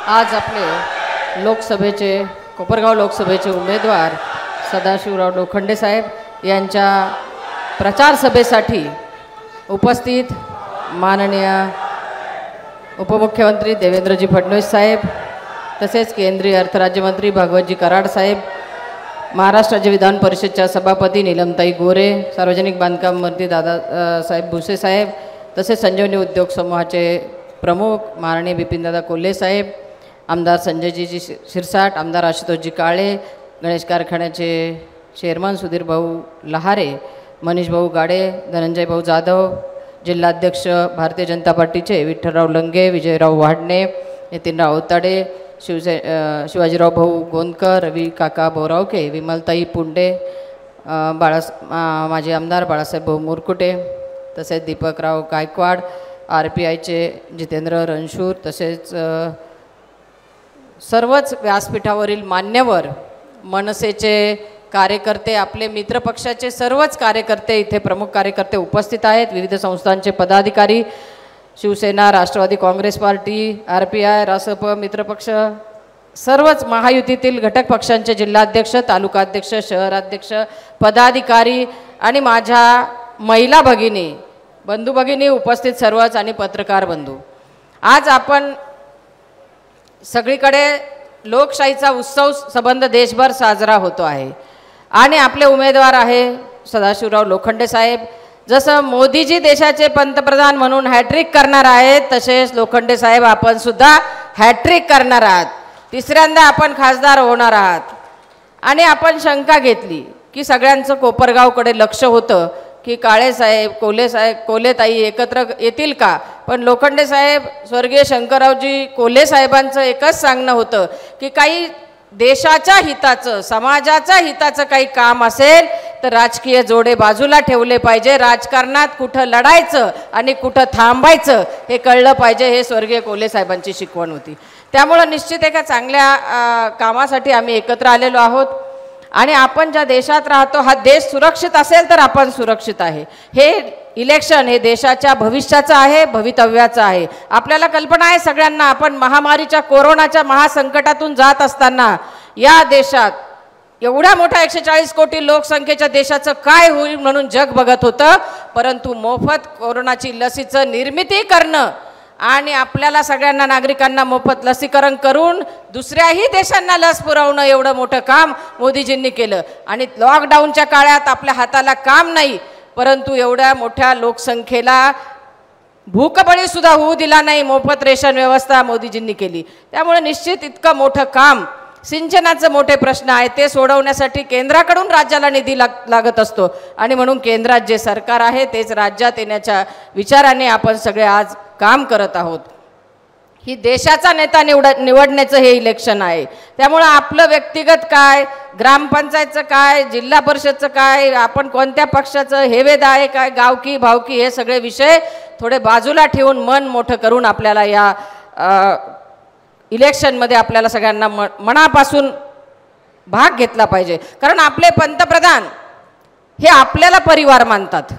आज आपले लोकसभेचे कोपरगाव लोकसभेचे उमेदवार सदाशिवराव लोखंडे साहेब यांच्या प्रचार सभेसाठी उपस्थित माननीय उपमुख्यमंत्री देवेंद्रजी फडणवीस साहेब, तसेच केंद्रीय अर्थराज्यमंत्री भागवतजी कराड साहेब, महाराष्ट्र राज्य विधान परिषदच्या सभापती नीलमताई गोरे, सार्वजनिक बांधकाम मंत्री दादा साहेब भुसे साहेब, तसेच संजीवनी उद्योग समूहाचे प्रमुख माननीय बिपिनदादा कोल्हे साहेब, आमदार संजयजी शिरसाट, आमदार आशुतोषजी काळे, गणेश कारखान्याचे चेअरमन सुधीर भाऊ लहारे, मनीष भाऊ गाडे, धनंजय भाऊ जाधव, जिल्हाध्यक्ष भारतीय जनता पार्टीचे विठ्ठलराव लंगे, विजयराव वाडणे, नितीनराव अवताडे, शिवाजीराव भाऊ गोंदकर, रवी काका बोरावके, विमलताई पुंडे, माजी आमदार बाळासाहेब भाऊ मुरकुटे, तसेच दीपकराव गायकवाड, RPIचे जितेंद्र रणशूर, तसेच सर्वच व्यासपीठावरील मान्यवर, मनसेचे कार्यकर्ते, आपले मित्रपक्षाचे सर्वच कार्यकर्ते, इथे प्रमुख कार्यकर्ते उपस्थित आहेत, विविध संस्थांचे पदाधिकारी, शिवसेना, राष्ट्रवादी काँग्रेस पार्टी, RPI, रासप मित्रपक्ष, सर्वच महायुतीतील घटक पक्षांचे जिल्हाध्यक्ष, तालुकाध्यक्ष, शहराध्यक्ष, पदाधिकारी आणि माझ्या महिला भगिनी, बंधू भगिनी उपस्थित सर्वच आणि पत्रकार बंधू, आज आपण सगळीकडे लोकशाहीचा उत्सव संबंध देशभर साजरा होतो आहे आणि आपले उमेदवार आहे सदाशिवराव लोखंडे साहेब. जसं मोदीजी देशाचे पंतप्रधान म्हणून हॅट्रिक करणार आहेत, तसेच लोखंडे साहेब आपण सुद्धा हॅट्रिक करणार आहात. तिसऱ्यांदा आपण खासदार होणार आहात आणि आपण शंका घेतली की सगळ्यांचं कोपरगावकडे लक्ष होतं की काळे साहेब, कोल्हेताई एकत्र येतील का, पण लोखंडे साहेब, स्वर्गीय शंकररावजी कोल्हे साहेबांचं एकच सांगणं होतं की काही देशाच्या हिताचं, समाजाच्या हिताचं काही काम असेल तर राजकीय जोडे बाजूला ठेवले पाहिजे, राजकारणात कुठं लढायचं आणि कुठं थांबायचं हे कळलं पाहिजे, हे स्वर्गीय कोल्हे साहेबांची शिकवण होती. त्यामुळं निश्चित एका चांगल्या कामासाठी आम्ही एकत्र आलेलो आहोत आणि आपण ज्या देशात राहतो, हा देश सुरक्षित असेल तर आपण सुरक्षित आहे. हे इलेक्शन हे देशाच्या भविष्याचं आहे, भवितव्याचं आहे. आपल्याला कल्पना आहे सगळ्यांना, आपण महामारीच्या कोरोनाच्या महासंकटातून जात असताना या देशात एवढ्या मोठ्या 140 कोटी लोकसंख्येच्या देशाचं काय होईल म्हणून जग बघत होतं, परंतु मोफत कोरोनाची लसीचं निर्मिती करणं आणि आपल्याला सगळ्यांना नागरिकांना मोफत लसीकरण करून दुसऱ्याही देशांना लस पुरवणं, एवढं मोठं काम मोदीजींनी केलं. आणि लॉकडाऊनच्या काळात आपल्या हाताला काम नाही, परंतु एवढ्या मोठ्या लोकसंख्येला भूकबळी सुद्धा होऊ दिला नाही, मोफत रेशन व्यवस्था मोदीजींनी केली. त्यामुळे निश्चित इतकं मोठं काम, सिंचनाचे मोठे प्रश्न आहेत ते सोडवण्यासाठी केंद्राकडून राज्याला निधी लागत असतो आणि म्हणून केंद्रात जे सरकार आहे तेच राज्यात येण्याच्या विचाराने आपण सगळे आज काम करत आहोत. ही देशाचा नेता निवडण्याचं हे इलेक्शन आहे. त्यामुळे आपलं व्यक्तिगत काय, ग्रामपंचायतचं काय, जिल्हा परिषदचं काय, आपण कोणत्या पक्षाचं हेवेद आहे काय, गावकी भावकी, हे सगळे विषय थोडे बाजूला ठेवून मन मोठं करून आपल्याला या इलेक्शनमध्ये आपल्याला सगळ्यांना मनापासून भाग घेतला पाहिजे. कारण आपले पंतप्रधान हे आपल्याला परिवार मानतात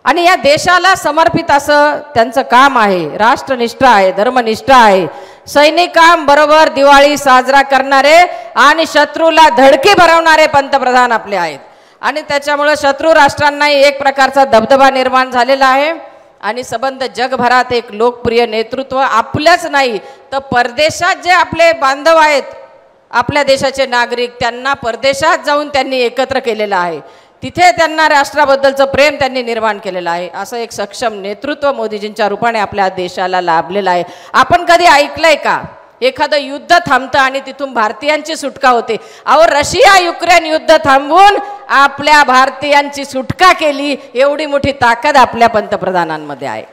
आणि या देशाला समर्पित असं त्यांचं काम आहे. राष्ट्रनिष्ठ आहे, धर्मनिष्ठ आहे. सैनिकांबरोबर दिवाळी साजरा करणारे आणि शत्रूला धडकी भरवणारे पंतप्रधान आपले आहेत आणि त्याच्यामुळे शत्रू राष्ट्रांनाही एक प्रकारचा दबदबा निर्माण झालेला आहे आणि संबंध जगभरात एक लोकप्रिय नेतृत्व आपल्याच नाही तर परदेशात जे आपले बांधव आहेत, आपल्या देशाचे नागरिक, त्यांना परदेशात जाऊन त्यांनी एकत्र केलेलं आहे. तिथे त्यांना राष्ट्राबद्दलचं प्रेम त्यांनी निर्माण केलेलं आहे. असं एक सक्षम नेतृत्व मोदीजींच्या रूपाने आपल्या देशाला लाभलेलं आहे. आपण कधी ऐकलंय का एखादं युद्ध थांबतं आणि तिथून भारतीयांची सुटका होते? अहो, रशिया युक्रेन युद्ध थांबवून आपल्या भारतीयांची सुटका केली, एवढी मोठी ताकद आपल्या पंतप्रधानांमध्ये आहे.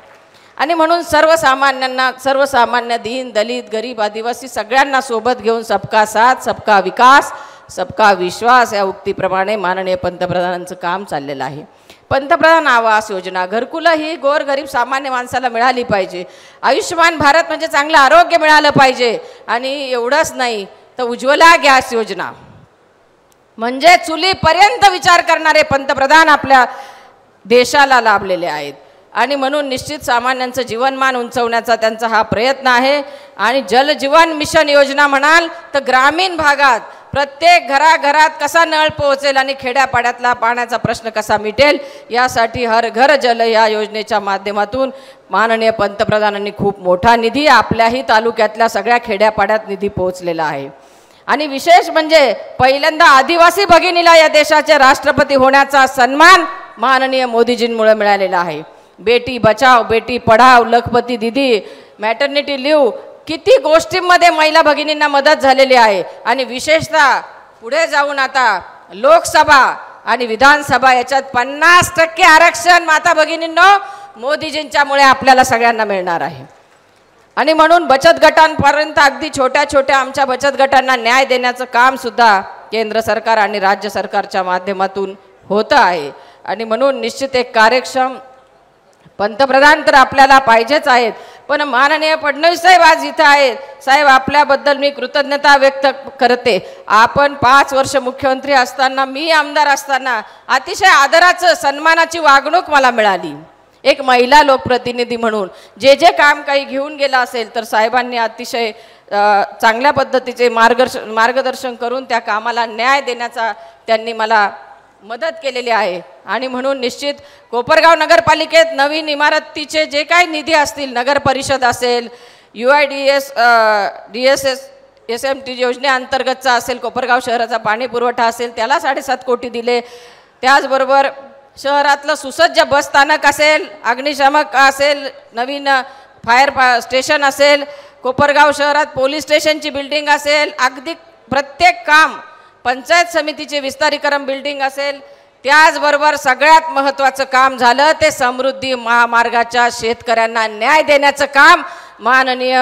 आणि म्हणून सर्वसामान्यांना, सर्वसामान्य दीन दलित गरीब आदिवासी सगळ्यांना सोबत घेऊन सबका साथ सबका विकास सबका विश्वास या उक्तीप्रमाणे माननीय पंतप्रधानांचं काम चाललेलं आहे. पंतप्रधान आवास योजना, घरकुलं ही गोरगरीब सामान्य माणसाला मिळाली पाहिजे. आयुष्यमान भारत म्हणजे चांगलं आरोग्य मिळालं पाहिजे. आणि एवढंच नाही तर उज्ज्वला गॅस योजना म्हणजे चुलीपर्यंत विचार करणारे पंतप्रधान आपल्या देशाला लाभलेले आहेत. आणि म्हणून निश्चित सामान्यांचं जीवनमान उंचवण्याचा त्यांचा हा प्रयत्न आहे. आणि जल जीवन मिशन योजना म्हणाल तर ग्रामीण भागात प्रत्येक घराघरात कसा नळ पोहोचेल आणि खेड्यापाड्यातला पाण्याचा प्रश्न कसा मिटेल यासाठी हर घर जल या योजनेच्या माध्यमातून माननीय पंतप्रधानांनी खूप मोठा निधी आपल्याही तालुक्यातल्या सगळ्या खेड्यापाड्यात निधी पोहोचलेला आहे। आणि विशेष म्हणजे पहिल्यांदा आदिवासी भगिनीला या देशाचे राष्ट्रपती होण्याचा सन्मान माननीय मोदीजींमुळे मिळालेला आहे। बेटी बचाव बेटी पढाव लखपती दीदी मॅटर्निटी लीव किती गोष्टींमध्ये महिला भगिनींना मदत झालेली आहे। आणि विशेषतः पुढे जाऊन आता लोकसभा आणि विधानसभा याच्यात 50% आरक्षण माता भगिनींनो मोदीजींच्यामुळे आपल्याला सगळ्यांना मिळणार आहे। आणि म्हणून बचत गटांपर्यंत अगदी छोट्या छोट्या आमच्या बचत गटांना न्याय देण्याचं काम सुद्धा केंद्र सरकार आणि राज्य सरकारच्या माध्यमातून होतं आहे। आणि म्हणून निश्चित एक कार्यक्षम पंतप्रधान तर आपल्याला पाहिजेच आहेत, पण माननीय फडणवीस साहेब आज इथं आहेत। साहेब आपल्याबद्दल मी कृतज्ञता व्यक्त करते। आपण 5 वर्ष मुख्यमंत्री असताना मी आमदार असताना अतिशय आदराचं सन्मानाची वागणूक मला मिळाली। एक महिला लोकप्रतिनिधी म्हणून जे काम काही घेऊन गेला असेल तर साहेबांनी अतिशय चांगल्या पद्धतीचे मार्गदर्शन करून त्या कामाला न्याय देण्याचा त्यांनी मला मदत केलेली आहे। आणि म्हणून निश्चित कोपरगाव नगरपालिकेत नवीन इमारतीचे जे काही निधी असतील नगर परिषद असेल UIDS DSS SMT योजनेअंतर्गतचा असेल कोपरगाव शहराचा पाणी पुरवठा असेल त्याला 7.5 कोटी दिले। त्याचबरोबर शहरातलं सुसज्ज बस स्थानक असेल अग्निशामक असेल नवीन फायर स्टेशन असेल कोपरगाव शहरात पोलीस स्टेशनची बिल्डिंग असेल अगदी प्रत्येक काम पंचायत समितीचे विस्तारीकरण बिल्डिंग असेल। त्याचबरोबर सगळ्यात महत्त्वाचं काम झालं ते समृद्धी महामार्गाच्या शेतकऱ्यांना न्याय देण्याचं काम माननीय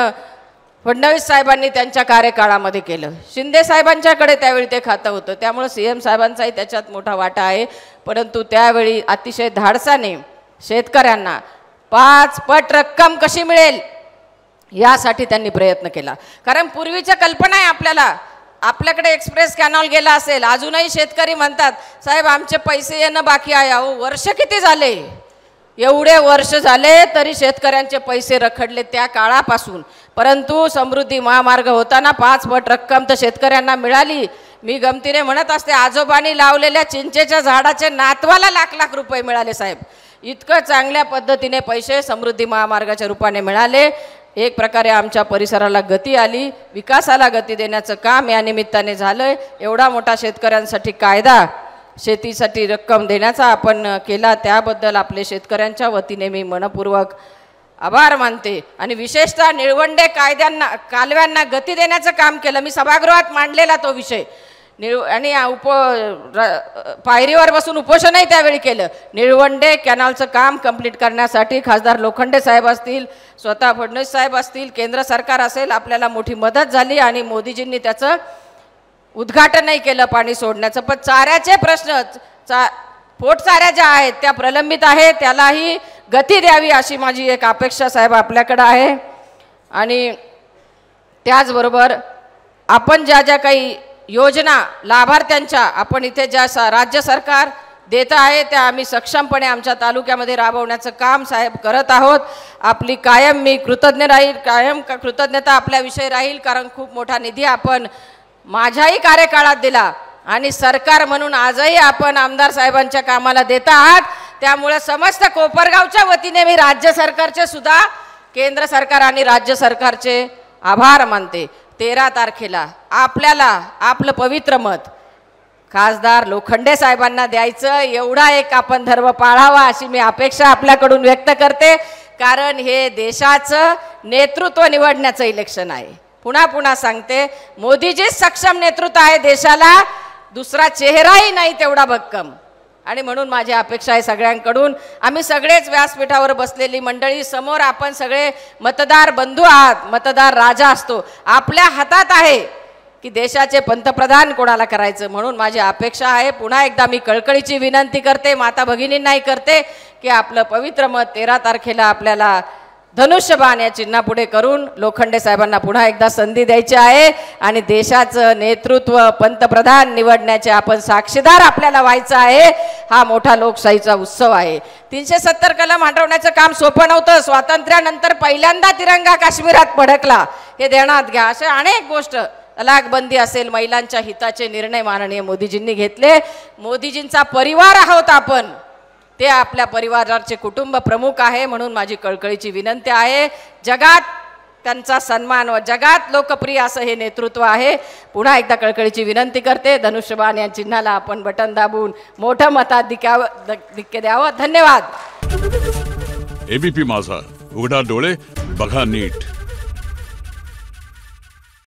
फडणवीस साहेबांनी त्यांच्या कार्यकाळामध्ये केलं। शिंदे साहेबांच्याकडे त्यावेळी ते खातं होतं त्यामुळे CM साहेबांचाही त्याच्यात मोठा वाटा आहे। परंतु त्यावेळी अतिशय धाडसाने शेतकऱ्यांना 5 पट रक्कम कशी मिळेल यासाठी त्यांनी प्रयत्न केला। कारण पूर्वीच्या कल्पना आहे आपल्याकडे एक्सप्रेस कॅनॉल गेला असेल अजूनही शेतकरी म्हणतात साहेब आमचे पैसे येणं बाकी आहे। अहो वर्ष किती झाले एवढे वर्ष झाले तरी शेतकऱ्यांचे पैसे रखडले त्या काळापासून। परंतु समृद्धी महामार्ग होताना 5 पट रक्कम तर शेतकऱ्यांना मिळाली। मी गमतीने म्हणत असते आजोबांनी लावलेल्या चिंचेच्या झाडाचे नातवाला लाख रुपये मिळाले साहेब। इतकं चांगल्या पद्धतीने पैसे समृद्धी महामार्गाच्या रूपाने मिळाले। एक प्रकारे आमच्या परिसराला गती आली विकासाला गती देण्याचं काम या निमित्ताने झालंय। एवढा मोठा शेतकऱ्यांसाठी कायदा शेतीसाठी रक्कम देण्याचा आपण केला त्याबद्दल आपले शेतकऱ्यांच्या वतीने मी मनपूर्वक आभार मानते। आणि विशेषतः निळवंडे कालव्यांना गती देण्याचं काम केलं। मी सभागृहात मांडलेला तो विषय आणि पायरीवर बसून उपोषणही त्यावेळी केलं। निळवंडे कॅनॉलचं काम कंप्लीट करण्यासाठी खासदार लोखंडे साहेब असतील स्वतः फडणवीस साहेब असतील केंद्र सरकार असेल आपल्याला मोठी मदत झाली आणि मोदीजींनी त्याचं उद्घाटनही केलं पाणी सोडण्याचं। पण चाऱ्याचे प्रश्न पोटचाऱ्या ज्या आहेत त्या प्रलंबित आहेत त्यालाही गती द्यावी अशी माझी एक अपेक्षा साहेब आपल्याकडे आहे। आणि त्याचबरोबर आपण ज्या काही योजना लाभार्थ्यांच्या आपण इथे ज्या राज्य सरकार देत आहे त्या आम्ही सक्षमपणे आमच्या तालुक्यामध्ये राबवण्याचं काम साहेब करत आहोत। आपली कायम मी कृतज्ञ राहील कायम कृतज्ञता आपल्याविषयी राहील कारण खूप मोठा निधी आपण माझ्याही कार्यकाळात दिला आणि सरकार म्हणून आजही आपण आमदार साहेबांच्या कामाला देत आहात। त्यामुळे समस्त कोपरगावच्या वतीने मी राज्य सरकारचे सुद्धा केंद्र सरकार आणि राज्य सरकारचे आभार मानते। 13 तारखेला आपल्याला आपलं पवित्र मत खासदार लोखंडे साहेबांना द्यायचं एवढा एक आपण धर्म पाळावा अशी मी अपेक्षा आपल्याकडून व्यक्त करते। कारण हे देशाचं नेतृत्व निवडण्याचं इलेक्शन आहे। पुन्हा सांगते मोदीजीच सक्षम नेतृत्व आहे देशाला दुसरा चेहराही नाही तेवढा भक्कम। आणि म्हणून माझी अपेक्षा आहे सगळ्यांकडून आम्ही सगळेच व्यासपीठावर बसलेली मंडळी समोर आपण सगळे मतदार बंधू आहात मतदार राजा असतो आपल्या हातात आहे की देशाचे पंतप्रधान कोणाला करायचं। म्हणून माझी अपेक्षा आहे पुन्हा एकदा मी कळकळीची विनंती करते माता भगिनींनाही करते की आपलं पवित्र मत 13 तारखेला आपल्याला धनुष्यबाण या चिन्हापुढे करून लोखंडे साहेबांना पुन्हा एकदा संधी द्यायची आहे आणि देशाचं नेतृत्व पंतप्रधान निवडण्याचे आपण साक्षीदार आपल्याला व्हायचं आहे। हा मोठा लोकशाहीचा उत्सव आहे। 370 कलम हटवण्याचं काम सोपं नव्हतं। स्वातंत्र्यानंतर पहिल्यांदा तिरंगा काश्मीरात फडकला हे ध्यानात घ्या. अशा अनेक गोष्ट, तलाकबंदी असेल, महिलांच्या हिताचे निर्णय माननीय मोदीजींनी घेतले. मोदीजींचा परिवार आहोत आपण, ते आपल्या परिवाराचे कुटुंब प्रमुख आहे. म्हणून माझी कळकळीची विनंती आहे, जगात त्यांचा सन्मान व जगात लोकप्रिय असं हे नेतृत्व आहे. पुन्हा एकदा कळकळीची विनंती करते, धनुष्यबाण या चिन्हाला आपण बटन दाबून मोठं मताधिक्य द्यावं. धन्यवाद. एबीपी माझा, उघडा डोळे बघा नीट.